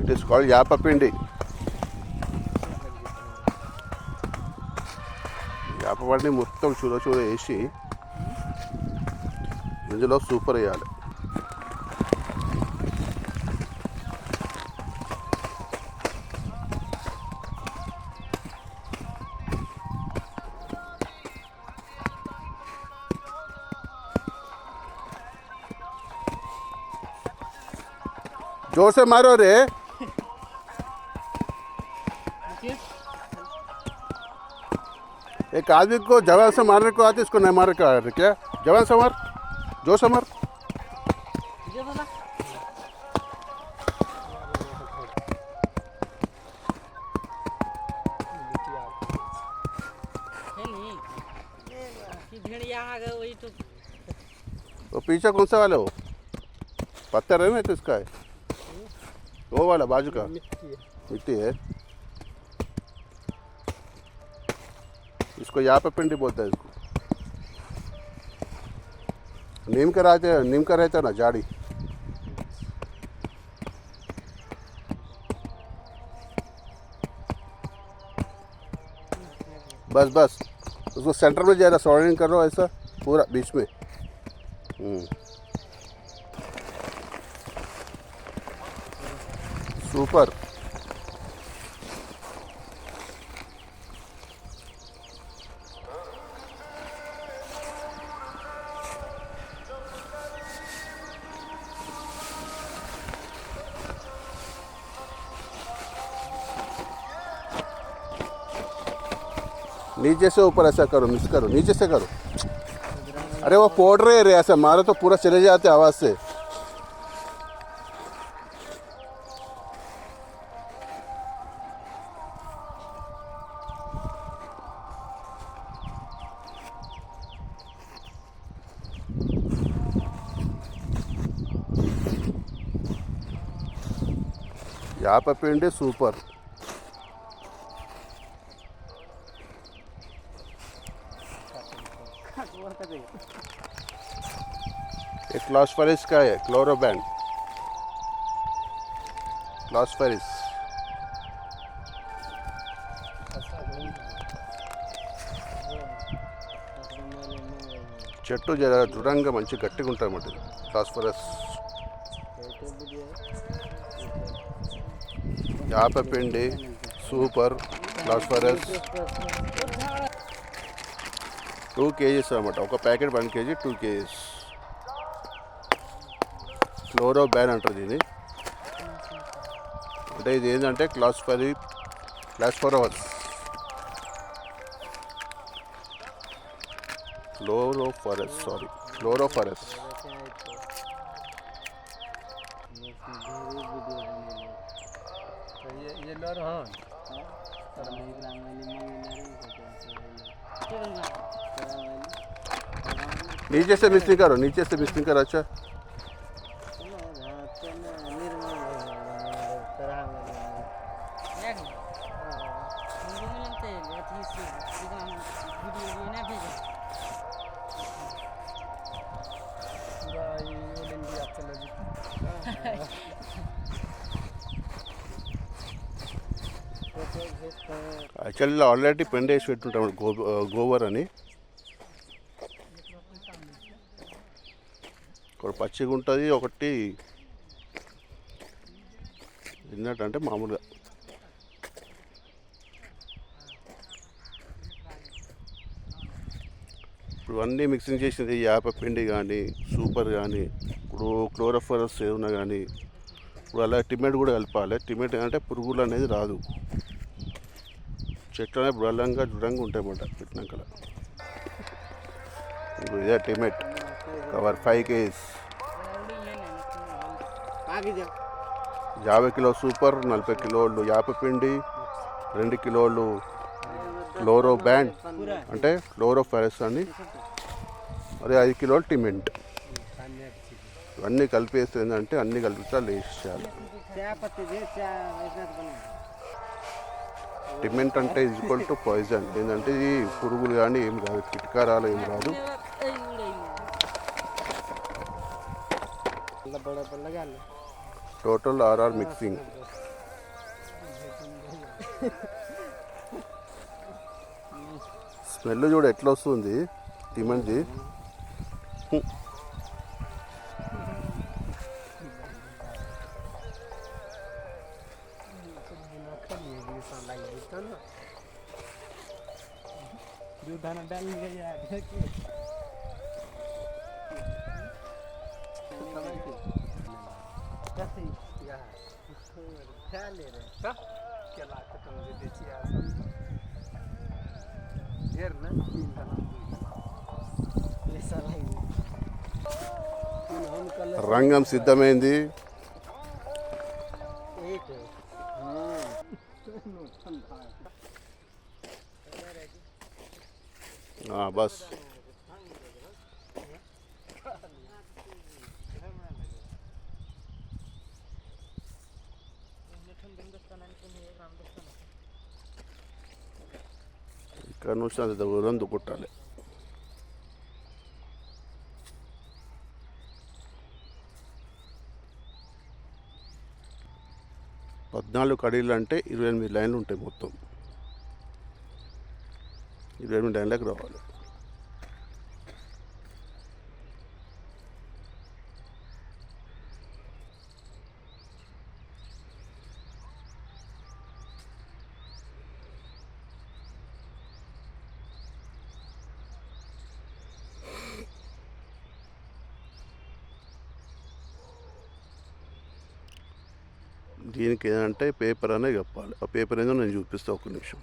It is called యాపపిండి. యాపపిండి మొత్తం చూర చూర వేసి ఇందులో సూపర్ వేయాలి. जोर से मारो रे. एक आदमी को जवान से मारने को आते, इसको नहीं मारने को आते क्या? जवान से मार, जोर से मार. वो पीछे कौन सा वाला हो? पत्थर है ना तो इसका है वो वाला बाजू का मिट्टी है. इसको यापपिंडी बोलता है. इसको नीम का रहता ना झाड़ी. बस बस उसको सेंटर में ज़रा सराउंडिंग कर लो ऐसा पूरा बीच में. సూపర్. नीचे से ऊपर ऐसा करो, मिक्स करो, नीचे से करो. अरे वो पोड़ रहे रे, ऐसा मारो तो पूरा चले जाते आवाज़ से. యాపపిండి సూపర్. ये क्लॉस्फेरिस का है, क्लोरोबैंड. क्लॉस्फेरिस చెట్టు జర దృఢంగా మంచి గట్టిగా ఉంటుంది అన్నమాట. క్లాస్ఫరస్ యాపపిండి సూపర్. క్లాస్ఫరస్ 2 kgs అన్నమాట. ఒక ప్యాకెట్ 1 kg 2 kgs. క్లోరోబ్యాన్ అంటారు దీన్ని. అంటే ఇది ఏంటంటే క్లాస్ఫరస్ క్లోరోఫరస్. नीचे से मिक्सिंग करो, नीचे से मिक्सिंग करो. अच्छा యాక్చువల్లీ ఆల్రెడీ పెండ వేసి పెట్టుంటాం గోవర్ అని. ఒకటి పచ్చిగా ఉంటుంది, ఒకటి ఏంటంటే మామూలుగా. ఇప్పుడు అన్నీ మిక్సింగ్ చేసింది యాపపిండి కానీ సూపర్ కానీ ఇప్పుడు క్లోరోఫరస్ ఏమన్నా కానీ ఇప్పుడు అలా టిమెట్ కూడా కలపాలి. టిమెట్ అంటే పురుగులు అనేది రాదు. చెట్లు అనేది బలంగా దృఢంగా ఉంటాయన్నమాట పెట్టినాక. ఇప్పుడు ఇదే టిమెట్ కవర్ 5 kgs. 50 కిలో సూపర్, 40 కిలోలు యాపపిండి, 2 కిలోలు క్లోరోబ్యాండ్ అంటే క్లోరోఫరస్ అని, మరి 5 కిలోలు టిమెంట్. ఇవన్నీ కలిపేస్తే ఏంటంటే అన్నీ కలిపితే వేసేయాలి. టిమెంట్ అంటే ఈక్వల్ టు పాయిజన్. ఏంటంటే ఇది పురుగులు కానీ ఏం కాదు, కిటకారాలు ఏం కాదు. Total RR mixing. స్మెల్ చూడ ఎట్లా వస్తుంది టిమంది. రంగం సిద్ధమైంది. బస్ ఇక్కడ నుంచి అంత దూరం దుక్కుట్టాలి. పద్నాలుగు కడీలు అంటే 28 లైన్లు ఉంటాయి. మొత్తం 28 లైన్లకు రావాలి. దీనికి ఏంటంటే పేపర్ అనే చెప్పాలి. ఆ పేపర్ ఏందో నేను చూపిస్తాను, ఒక నిమిషం.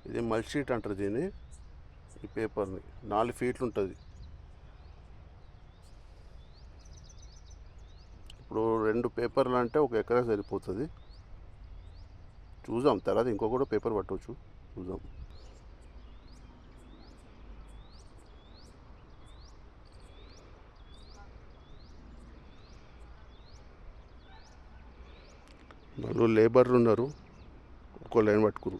ఇది మల్చ్ షీట్ అంటారు దీన్ని. ఈ పేపర్ని 4 ఫీట్లు ఉంటుంది. ఇప్పుడు 2 పేపర్లు అంటే 1 ఎకరా సరిపోతుంది. చూద్దాం తర్వాత ఇంకొకటి పేపర్ పట్టవచ్చు, చూద్దాం. నలుగురు లేబర్లు ఉన్నారు, ఒక్కో లైన్ పట్టుకురు.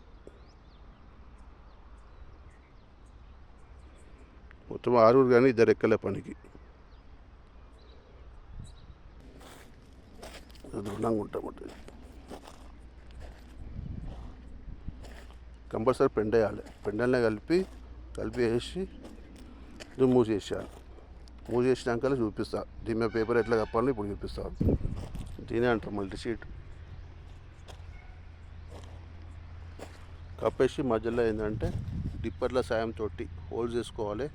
మొత్తం 6 కానీ 2 ఎక్కలే పనికి. దృఢంగా ఉంటామంటే కంపల్సరీ పెండ వేయాలి. పెండలనే కలిపి వేసి మూవ్ చేసేయాలి. మూవ్ చేసినాక చూపిస్తా. దీని మీద పేపర్ ఎట్లా కప్పాలని ఇప్పుడు చూపిస్తాను. దీనే అంటారు మల్టీ షీట్. కప్పేసి మధ్యలో ఏంటంటే డిప్పర్ల సాయంతో హోల్స్ చేసుకోవాలి.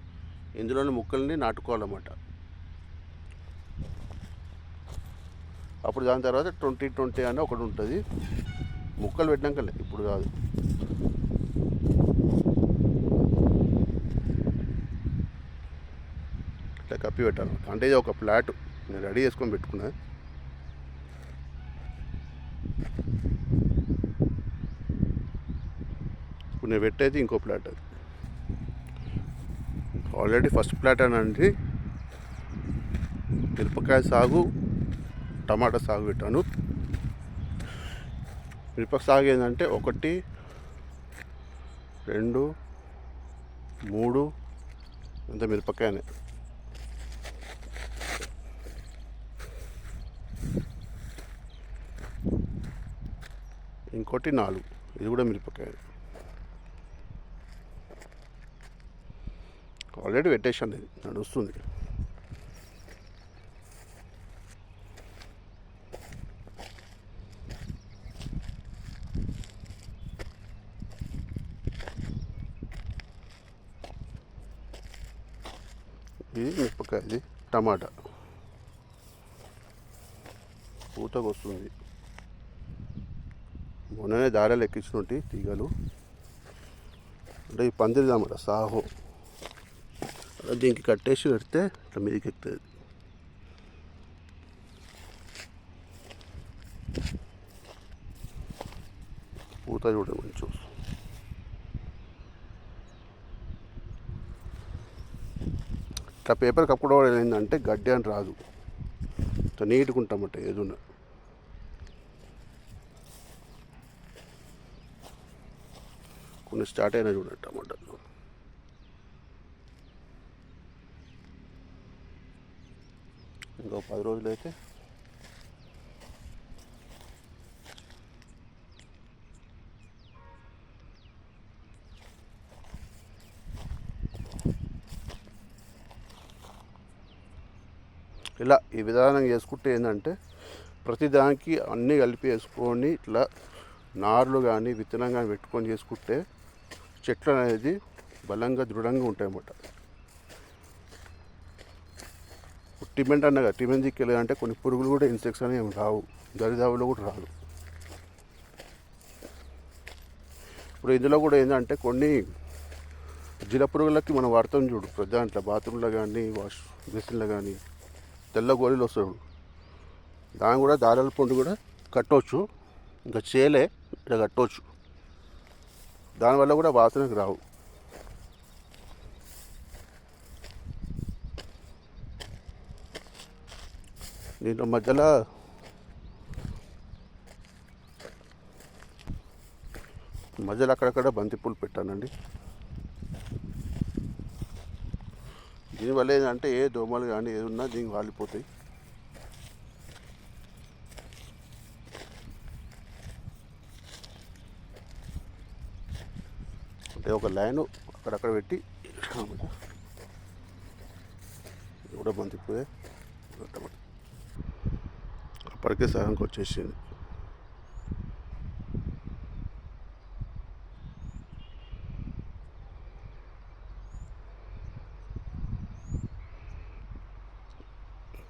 ఇందులోని ముక్కల్ని నాటుకోవాలన్నమాట. అప్పుడు దాని తర్వాత 20-20 అని ఒకటి ఉంటుంది. ముక్కలు పెట్టినాకలే, ఇప్పుడు కాదు. ఇట్లా కప్పి పెట్టాలి. అంటే ఇది ఒక ఫ్లాట్ నేను రెడీ చేసుకొని పెట్టుకున్నా. ఇప్పుడు నేను పెట్టేది ఇంకో ప్లాట్. అది ఆల్రెడీ ఫస్ట్ ప్లాట్ అనండి మిరపకాయ సాగు, టమాటా సాగు పెట్టాను. మిరప సాగు ఏంటంటే 1, 2, 3 అంత మిరపకాయనే. ఇంకోటి 4, ఇది కూడా మిరపకాయ. ఆల్రెడీ పెట్టేసాను, ఇది నడుస్తుంది. ఇది మిరపకాయ, ఇది టమాటా పూతకు వస్తుంది. మొన్ననే దారాలు ఎక్కించినట్టు తీగలు అంటే ఈ పందిరిదన్నమాట సాహో. అలా దీనికి కట్టేసి పెడితే ఇట్లా మీదకి ఎక్కుతుంది. పూత చూడండి మంచి. ఇట్లా పేపర్ కప్పుకోవడం ఏంటంటే గడ్డి అని రాదు, ఇట్లా నీట్గా ఉంటామట ఏదున్నా. కొన్ని స్టార్ట్ అయినా చూడండి టమాటాలు. ఇంకో 10 రోజులైతే ఇలా ఈ విధానం చేసుకుంటే ఏంటంటే ప్రతిదానికి అన్నీ కలిపి వేసుకొని ఇట్లా నార్లు కానీ విత్తనం కానీ పెట్టుకొని చేసుకుంటే చెట్లు అనేది బలంగా దృఢంగా ఉంటాయి అన్నమాట. టిమెంట్ అన్నగా టిమెంట్ దిక్కెళ్ళి అంటే కొన్ని పురుగులు కూడా ఇన్సెక్ట్స్ అనేవి రావు, దరిదావులో కూడా రాదు. ఇప్పుడు ఇందులో కూడా ఏంటంటే కొన్ని జిల పురుగులకి మనం వాడతాం చూడు, దాంట్లో బాత్రూంలో కానీ వాష్ బేసిన్లో కానీ తెల్ల గోళీలు వస్తాడు, దాని కూడా దారాల పండు కూడా కట్టవచ్చు. ఇంకా చేయలే ఇట్లా కట్టవచ్చు, దానివల్ల కూడా వాసనకు రావు. దీంట్లో మధ్యలో అక్కడక్కడ బంతిపూలు పెట్టానండి. దీనివల్ల ఏంటంటే ఏ దోమలు కానీ ఏది ఉన్నా దీనికి వాలిపోతాయి. అంటే ఒక లైను అక్కడక్కడ పెట్టి కూడా బంతిపోయే అప్పటికే సగంకి వచ్చేసింది.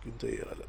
ఇంత వేయాలి.